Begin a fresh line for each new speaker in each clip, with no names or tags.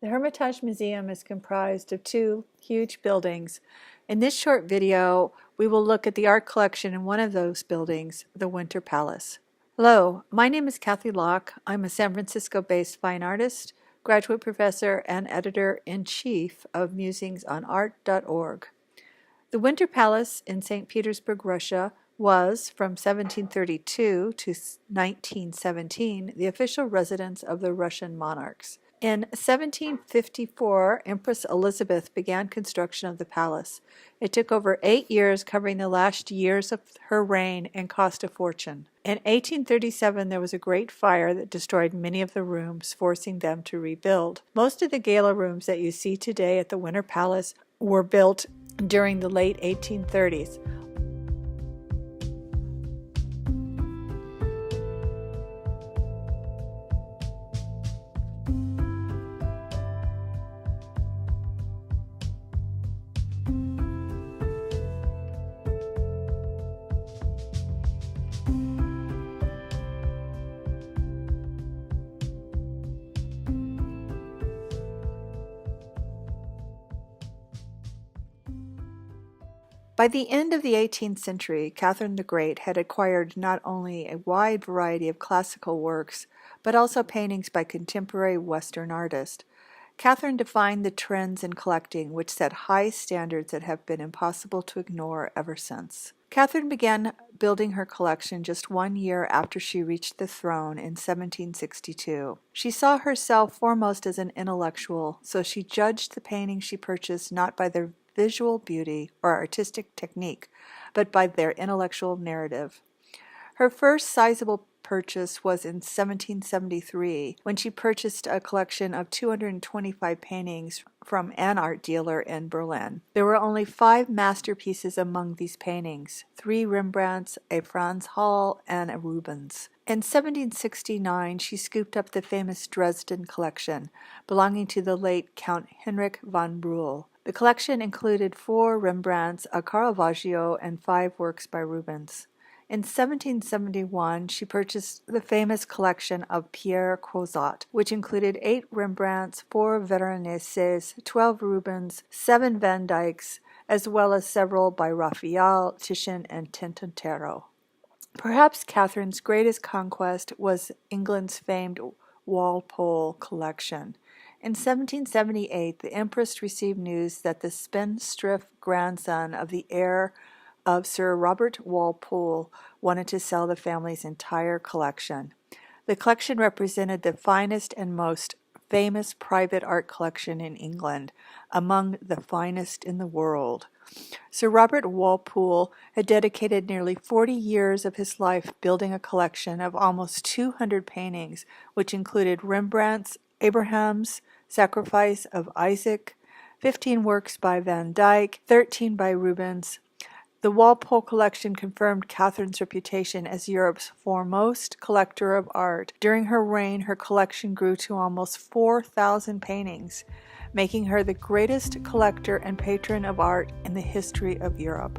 The Hermitage Museum is comprised of two huge buildings. In this short video, we will look at the art collection in one of those buildings, the Winter Palace. Hello, my name is Kathy Locke. I'm a San Francisco-based fine artist, graduate professor, and editor-in-chief of musingsonart.org. The Winter Palace in St. Petersburg, Russia, was, from 1732 to 1917, the official residence of the Russian monarchs. In 1754, Empress Elizabeth began construction of the palace. It took over 8 years, covering the last years of her reign, and cost a fortune. In 1837, there was a great fire that destroyed many of the rooms, forcing them to rebuild. Most of the gala rooms that you see today at the Winter Palace were built during the late 1830s. By the end of the 18th century, Catherine the Great had acquired not only a wide variety of classical works, but also paintings by contemporary Western artists. Catherine defined the trends in collecting, which set high standards that have been impossible to ignore ever since. Catherine began building her collection just 1 year after she reached the throne in 1762. She saw herself foremost as an intellectual, so she judged the paintings she purchased not by their visual beauty or artistic technique, but by their intellectual narrative. Her first sizable purchase was in 1773, when she purchased a collection of 225 paintings from an art dealer in Berlin. There were only 5 masterpieces among these paintings, 3 Rembrandts, a Franz Hall, and a Rubens. In 1769, she scooped up the famous Dresden collection, belonging to the late Count Heinrich von Brühl. The collection included 4 Rembrandts, a Caravaggio, and 5 works by Rubens. In 1771, she purchased the famous collection of Pierre Crozat, which included 8 Rembrandts, 4 Veroneses, 12 Rubens, 7 Van Dycks, as well as several by Raphael, Titian, and Tintoretto. Perhaps Catherine's greatest conquest was England's famed Walpole collection. In 1778, the Empress received news that the spendthrift grandson of the heir of Sir Robert Walpole wanted to sell the family's entire collection. The collection represented the finest and most famous private art collection in England, among the finest in the world. Sir Robert Walpole had dedicated nearly 40 years of his life building a collection of almost 200 paintings, which included Rembrandt's Abraham's Sacrifice of Isaac, 15 works by Van Dyck, 13 by Rubens. The Walpole collection confirmed Catherine's reputation as Europe's foremost collector of art. During her reign, her collection grew to almost 4,000 paintings, making her the greatest collector and patron of art in the history of Europe.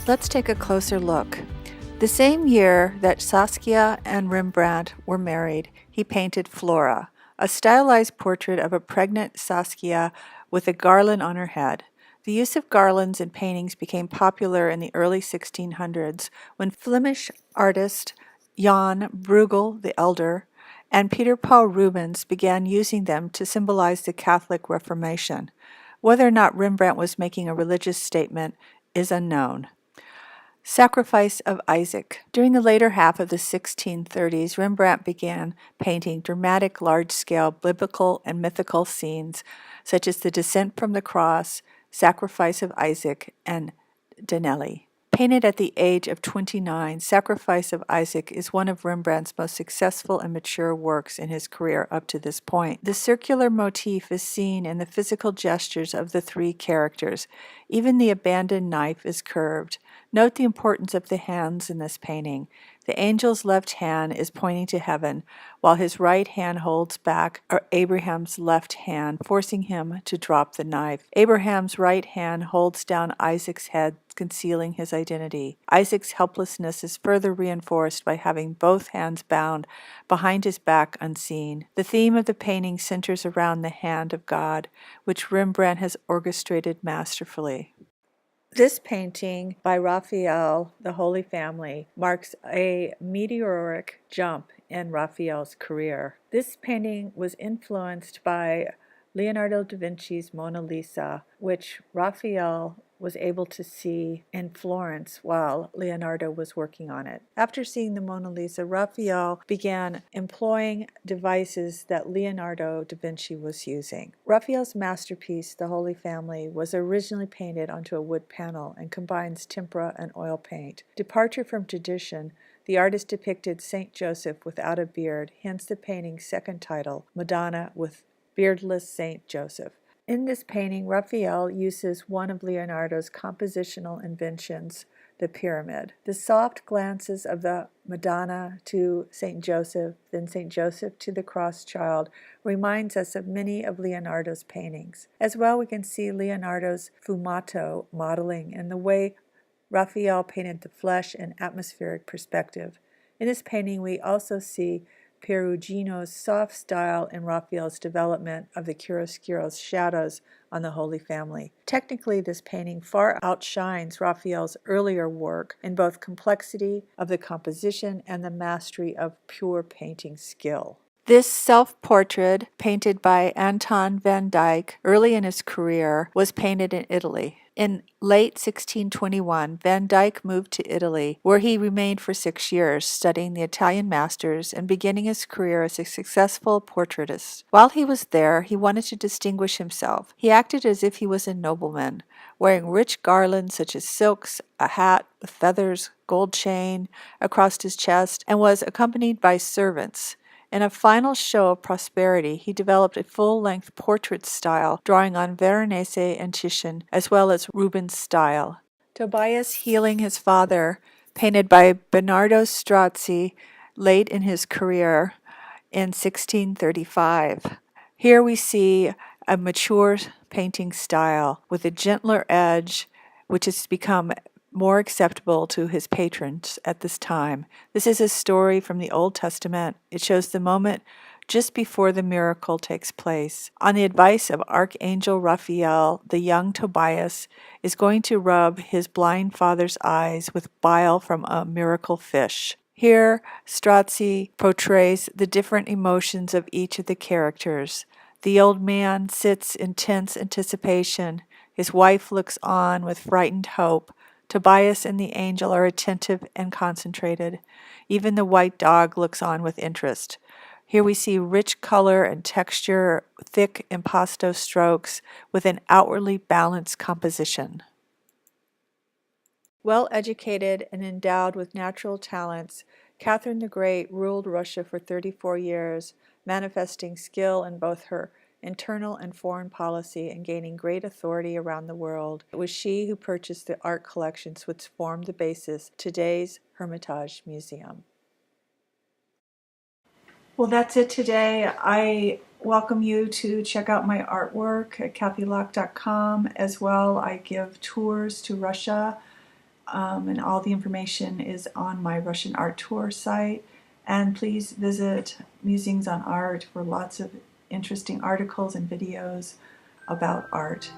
Let's take a closer look. The same year that Saskia and Rembrandt were married, he painted Flora, a stylized portrait of a pregnant Saskia with a garland on her head. The use of garlands in paintings became popular in the early 1600s when Flemish artist Jan Bruegel the Elder and Peter Paul Rubens began using them to symbolize the Catholic Reformation. Whether or not Rembrandt was making a religious statement is unknown. Sacrifice of Isaac. During the later half of the 1630s, Rembrandt began painting dramatic, large-scale biblical and mythical scenes such as the Descent from the Cross, Sacrifice of Isaac, and Danelli. Painted at the age of 29, Sacrifice of Isaac is one of Rembrandt's most successful and mature works in his career up to this point. The circular motif is seen in the physical gestures of the three characters. Even the abandoned knife is curved. Note the importance of the hands in this painting. The angel's left hand is pointing to heaven, while his right hand holds back Abraham's left hand, forcing him to drop the knife. Abraham's right hand holds down Isaac's head, concealing his identity. Isaac's helplessness is further reinforced by having both hands bound behind his back unseen. The theme of the painting centers around the hand of God, which Rembrandt has orchestrated masterfully. This painting by Raphael, the Holy Family, marks a meteoric jump in Raphael's career. This painting was influenced by Leonardo da Vinci's Mona Lisa, which Raphael was able to see in Florence while Leonardo was working on it. After seeing the Mona Lisa, Raphael began employing devices that Leonardo da Vinci was using. Raphael's masterpiece, The Holy Family, was originally painted onto a wood panel and combines tempera and oil paint. Departure from tradition, the artist depicted Saint Joseph without a beard, hence the painting's second title, Madonna with Beardless Saint Joseph. In this painting, Raphael uses one of Leonardo's compositional inventions, the pyramid. The soft glances of the Madonna to St. Joseph, then St. Joseph to the cross child, reminds us of many of Leonardo's paintings. As well, we can see Leonardo's fumato modeling in the way Raphael painted the flesh and atmospheric perspective. In this painting, we also see Perugino's soft style in Raphael's development of the chiaroscuro's shadows on the Holy Family. Technically, this painting far outshines Raphael's earlier work in both complexity of the composition and the mastery of pure painting skill. This self-portrait, painted by Anton van Dyck early in his career, was painted in Italy. In late 1621, Van Dyck moved to Italy, where he remained for 6 years, studying the Italian masters and beginning his career as a successful portraitist. While he was there, he wanted to distinguish himself. He acted as if he was a nobleman, wearing rich garlands such as silks, a hat with feathers, gold chain across his chest, and was accompanied by servants. In a final show of prosperity, he developed a full-length portrait style, drawing on Veronese and Titian, as well as Rubens' style. Tobias healing his father, painted by Bernardo Strozzi late in his career in 1635. Here we see a mature painting style with a gentler edge, which has become more acceptable to his patrons at this time. This is a story from the Old Testament. It shows the moment just before the miracle takes place. On the advice of Archangel Raphael, the young Tobias is going to rub his blind father's eyes with bile from a miracle fish. Here, Strozzi portrays the different emotions of each of the characters. The old man sits in tense anticipation. His wife looks on with frightened hope. Tobias and the angel are attentive and concentrated. Even the white dog looks on with interest. Here we see rich color and texture, thick impasto strokes with an outwardly balanced composition. Well educated and endowed with natural talents, Catherine the Great ruled Russia for 34 years, manifesting skill in both her internal and foreign policy and gaining great authority around the world. It was she who purchased the art collections which formed the basis of today's Hermitage Museum. Well, that's it today. I welcome you to check out my artwork at kathylock.com. As well, I give tours to Russia, and all the information is on my Russian art tour site. And please visit Musings on Art for lots of interesting articles and videos about art.